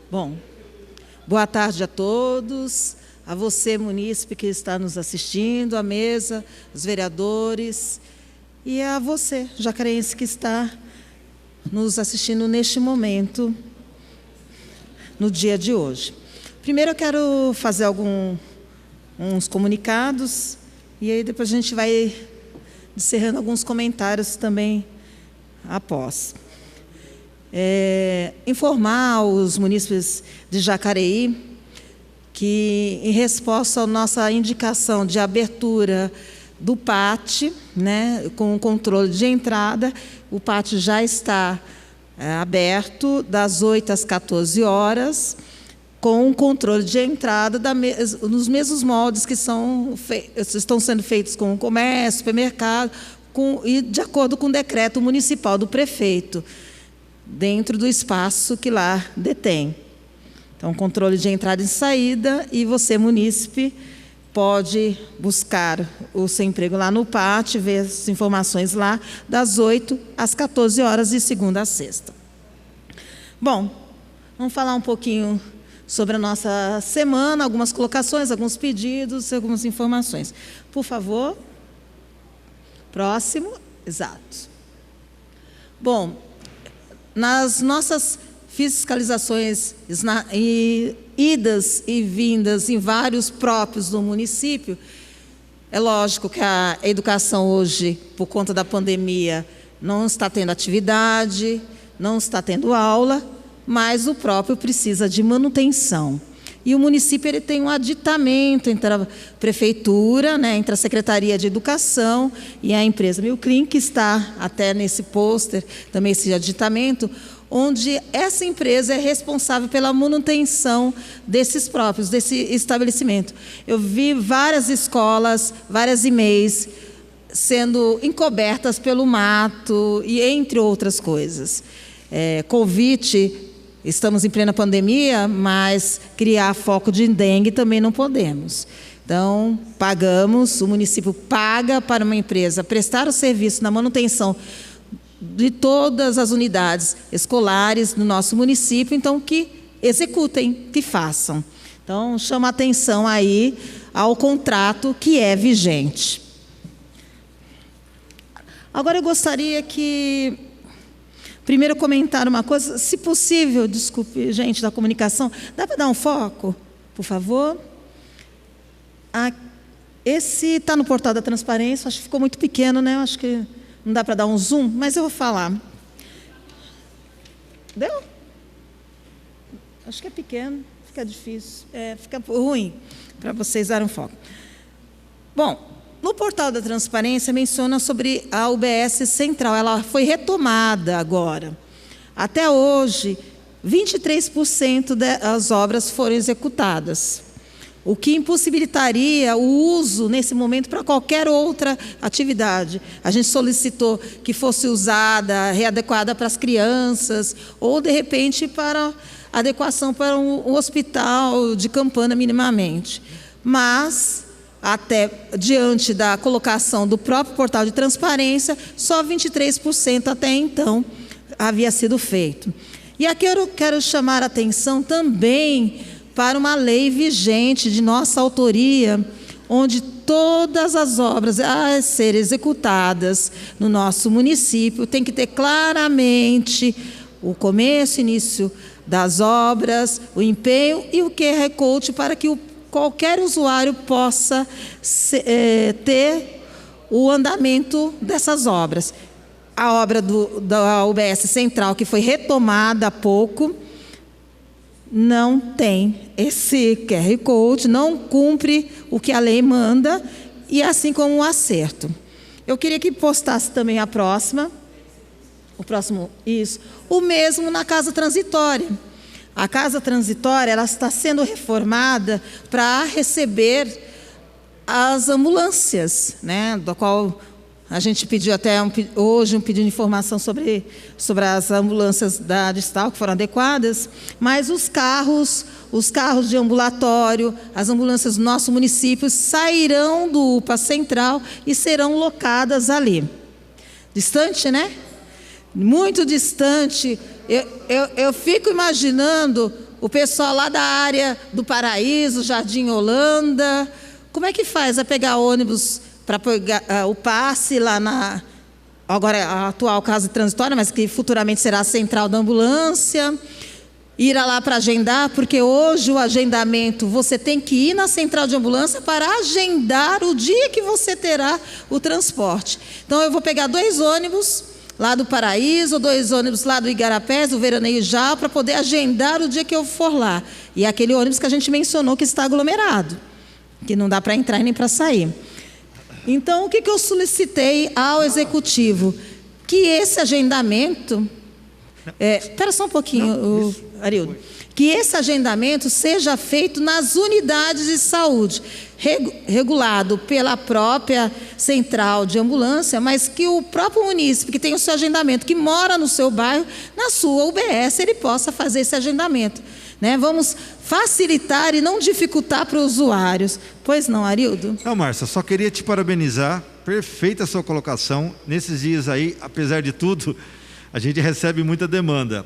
Bom, boa tarde a todos, a você, munícipe, que está nos assistindo, à mesa, os vereadores, e a você, jacareense, que está nos assistindo neste momento, no dia de hoje. Primeiro eu quero fazer uns comunicados, e aí depois a gente vai encerrando alguns comentários também após. Informar os munícipes de Jacareí que, em resposta à nossa indicação de abertura do pátio, né, com o controle de entrada, o pátio já está aberto das 8 às 14 horas, com o controle de entrada nos mesmos moldes que estão sendo feitos com o comércio, supermercado, e de acordo com o decreto municipal do prefeito, dentro do espaço que lá detém. Então, controle de entrada e saída, e você, munícipe, pode buscar o seu emprego lá no pátio, ver as informações lá, das 8 às 14 horas, de segunda a sexta. Bom, vamos falar um pouquinho sobre a nossa semana, algumas colocações, alguns pedidos, algumas informações. Por favor. Próximo. Exato. Bom, nas nossas fiscalizações e idas e vindas em vários próprios do município, é lógico que a educação hoje, por conta da pandemia, não está tendo atividade, não está tendo aula, mas o próprio precisa de manutenção. E o município ele tem um aditamento entre a prefeitura, né, entre a Secretaria de Educação e a empresa Milclean, que está até nesse pôster, também esse aditamento, onde essa empresa é responsável pela manutenção desse estabelecimento. Eu vi várias escolas, várias EMEIs sendo encobertas pelo mato, e entre outras coisas. Covid, estamos em plena pandemia, mas criar foco de dengue também não podemos. Então, pagamos, o município paga para uma empresa prestar o serviço na manutenção de todas as unidades escolares do nosso município, então que executem, que façam. Então, chama a atenção aí ao contrato que é vigente. Agora eu gostaria que primeiro comentar uma coisa, se possível, desculpe, gente da comunicação, dá para dar um foco, por favor? Esse está no portal da transparência, acho que ficou muito pequeno, né? Acho que não dá para dar um zoom, mas eu vou falar. Deu? Acho que é pequeno, fica difícil, fica ruim para vocês darem um foco. Bom, no portal da transparência menciona sobre a UBS Central, ela foi retomada agora. Até hoje, 23% das obras foram executadas, o que impossibilitaria o uso, nesse momento, para qualquer outra atividade. A gente solicitou que fosse usada, readequada para as crianças, ou, de repente, para adequação para um hospital de Campana, minimamente. Mas, até diante da colocação do próprio portal de transparência, só 23% até então havia sido feito. E aqui eu quero chamar a atenção também para uma lei vigente de nossa autoria, onde todas as obras a serem executadas no nosso município tem que ter claramente o começo, início das obras, o empenho e o QR Code para que qualquer usuário possa ter o andamento dessas obras. A obra da UBS Central, que foi retomada há pouco, não tem esse QR Code, não cumpre o que a lei manda, e assim como o acerto. Eu queria que postasse também a próxima, o mesmo na Casa Transitória. A Casa Transitória ela está sendo reformada para receber as ambulâncias, né, do qual a gente pediu até hoje um pedido de informação sobre as ambulâncias da Distal, que foram adequadas, mas os carros de ambulatório, as ambulâncias do nosso município sairão do UPA Central e serão locadas ali. Distante, né? muito distante. Eu fico imaginando o pessoal lá da área do Paraíso, Jardim Holanda. Como é que faz? É pegar ônibus para pegar o passe lá na... Agora, a atual casa transitória, mas que futuramente será a central da ambulância. Ir lá para agendar, porque hoje o agendamento, você tem que ir na central de ambulância para agendar o dia que você terá o transporte. Então, eu vou pegar 2 ônibus lá do Paraíso, 2 ônibus lá do Igarapés, do Veraneio Já, para poder agendar o dia que eu for lá. E aquele ônibus que a gente mencionou que está aglomerado, que não dá para entrar nem para sair. Então, o que eu solicitei ao Executivo? Que esse agendamento... espera só um pouquinho, Arildo. Que esse agendamento seja feito nas unidades de saúde, regulado pela própria central de ambulância, mas que o próprio munícipe, que tem o seu agendamento, que mora no seu bairro, na sua UBS, ele possa fazer esse agendamento. Né? Vamos facilitar e não dificultar para os usuários. Pois não, Arildo? Não, Márcia, só queria te parabenizar. Perfeita a sua colocação. Nesses dias aí, apesar de tudo, a gente recebe muita demanda.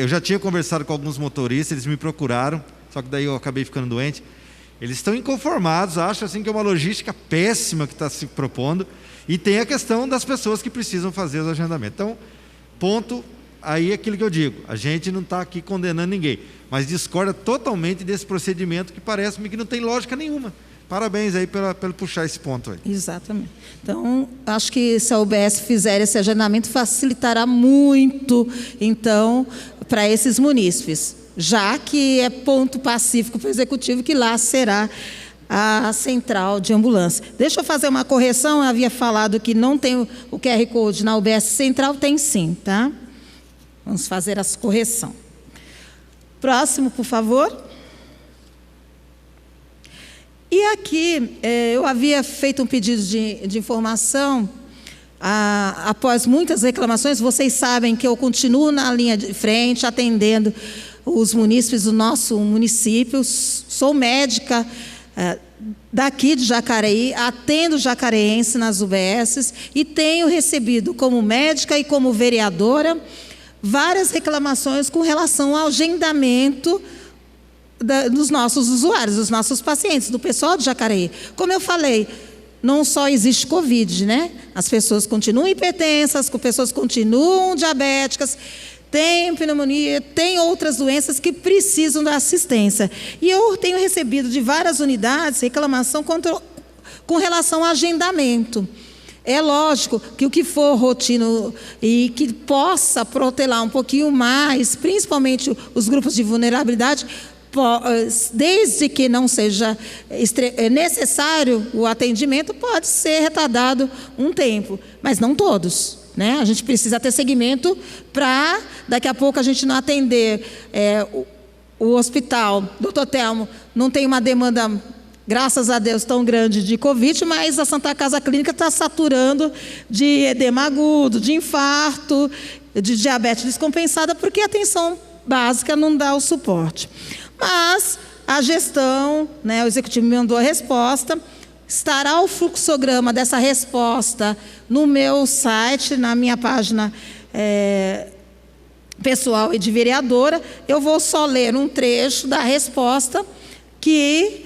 Eu já tinha conversado com alguns motoristas, eles me procuraram, só que daí eu acabei ficando doente. Eles estão inconformados, acham assim que é uma logística péssima que está se propondo, e tem a questão das pessoas que precisam fazer os agendamentos. Então, ponto, aí é aquilo que eu digo, a gente não está aqui condenando ninguém, mas discorda totalmente desse procedimento que parece-me que não tem lógica nenhuma. Parabéns aí pelo puxar esse ponto aí. Exatamente. Então, acho que se a UBS fizer esse agendamento, facilitará muito, então, para esses munícipes, já que é ponto pacífico para o Executivo, que lá será a central de ambulância. Deixa eu fazer uma correção, eu havia falado que não tem o QR Code na UBS Central, tem sim, tá? Vamos fazer essa correção. Próximo, por favor. E aqui, eu havia feito um pedido de informação, após muitas reclamações. Vocês sabem que eu continuo na linha de frente, atendendo os munícipes do nosso município. Sou médica daqui de Jacareí, atendo jacareense nas UBSs, e tenho recebido, como médica e como vereadora, várias reclamações com relação ao agendamento dos nossos usuários, dos nossos pacientes, do pessoal de Jacareí. Como eu falei, não só existe Covid, né? As pessoas continuam hipertensas, as pessoas continuam diabéticas, tem pneumonia, tem outras doenças que precisam da assistência. E eu tenho recebido de várias unidades reclamação com relação ao agendamento. É lógico que o que for rotina e que possa protelar um pouquinho mais, principalmente os grupos de vulnerabilidade, desde que não seja necessário o atendimento, pode ser retardado um tempo, mas não todos, né? A gente precisa ter segmento para, daqui a pouco, a gente não atender o hospital. Doutor Telmo, não tem uma demanda, graças a Deus, tão grande de Covid, mas a Santa Casa Clínica está saturando de edema agudo, de infarto, de diabetes descompensada, porque a atenção básica não dá o suporte. Mas a gestão, né, o Executivo me mandou a resposta, estará o fluxograma dessa resposta no meu site, na minha página pessoal e de vereadora. Eu vou só ler um trecho da resposta que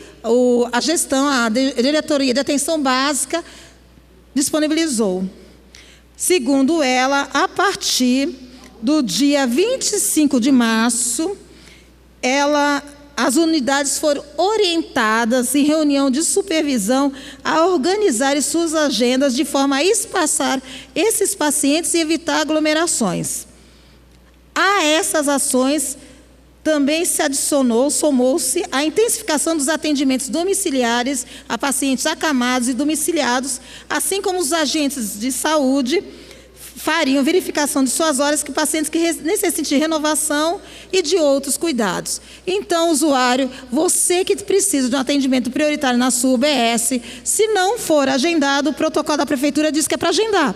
a gestão, a Diretoria de Atenção Básica disponibilizou. Segundo ela, a partir do dia 25 de março, as unidades foram orientadas em reunião de supervisão a organizar suas agendas de forma a espaçar esses pacientes e evitar aglomerações. A essas ações também somou-se a intensificação dos atendimentos domiciliares a pacientes acamados e domiciliados, assim como os agentes de saúde fariam verificação de suas horas que pacientes que necessitem de renovação e de outros cuidados. Então, usuário, você que precisa de um atendimento prioritário na sua UBS, se não for agendado, o protocolo da Prefeitura diz que é para agendar.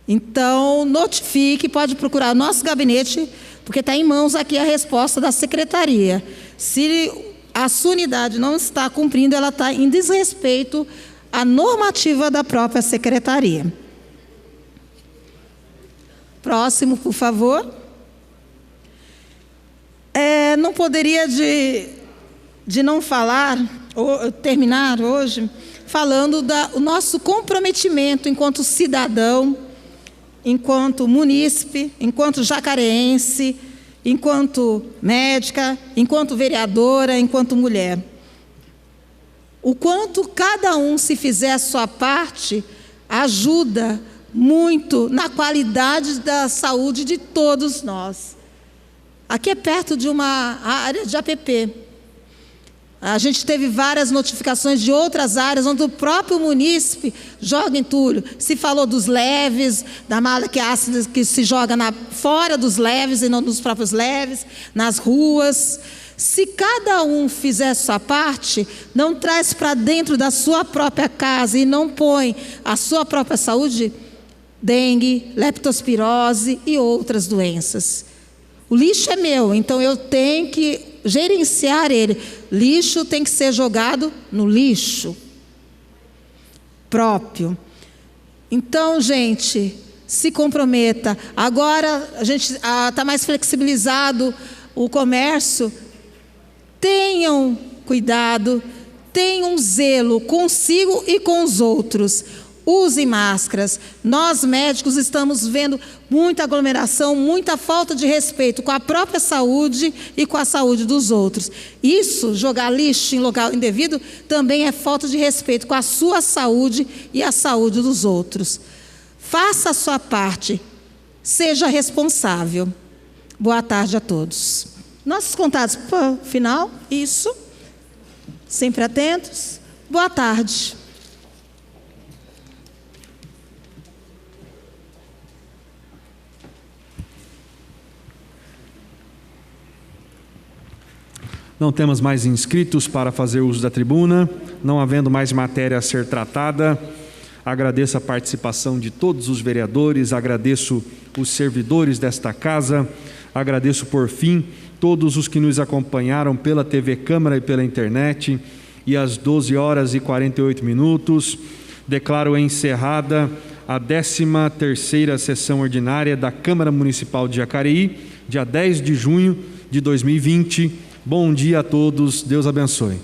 Então, notifique, pode procurar o nosso gabinete, porque está em mãos aqui a resposta da Secretaria. Se a sua unidade não está cumprindo, ela está em desrespeito à normativa da própria Secretaria. Próximo, por favor. Não poderia de não falar, ou terminar hoje, falando do nosso comprometimento enquanto cidadão, enquanto munícipe, enquanto jacareense, enquanto médica, enquanto vereadora, enquanto mulher. O quanto cada um, se fizer a sua parte, ajuda muito na qualidade da saúde de todos nós. Aqui é perto de uma área de APP. A gente teve várias notificações de outras áreas, onde o próprio munícipe joga entulho. Se falou dos leves, da mala que é ácida, que se joga fora dos leves e não nos próprios leves, nas ruas. Se cada um fizer a sua parte, não traz para dentro da sua própria casa e não põe a sua própria saúde, dengue, leptospirose e outras doenças. O lixo é meu, então eu tenho que gerenciar ele. Lixo tem que ser jogado no lixo próprio. Então, gente, se comprometa. Agora a gente está mais flexibilizado o comércio. Tenham cuidado, tenham zelo consigo e com os outros. Usem máscaras. Nós, médicos, estamos vendo muita aglomeração, muita falta de respeito com a própria saúde e com a saúde dos outros. Isso, jogar lixo em local indevido, também é falta de respeito com a sua saúde e a saúde dos outros. Faça a sua parte. Seja responsável. Boa tarde a todos. Nossos contatos para o final, isso. Sempre atentos. Boa tarde. Não temos mais inscritos para fazer uso da tribuna, não havendo mais matéria a ser tratada. Agradeço a participação de todos os vereadores, agradeço os servidores desta casa, agradeço, por fim, todos os que nos acompanharam pela TV Câmara e pela internet. E às 12h48, declaro encerrada a 13ª sessão ordinária da Câmara Municipal de Jacareí, dia 10 de junho de 2020. Bom dia a todos, Deus abençoe.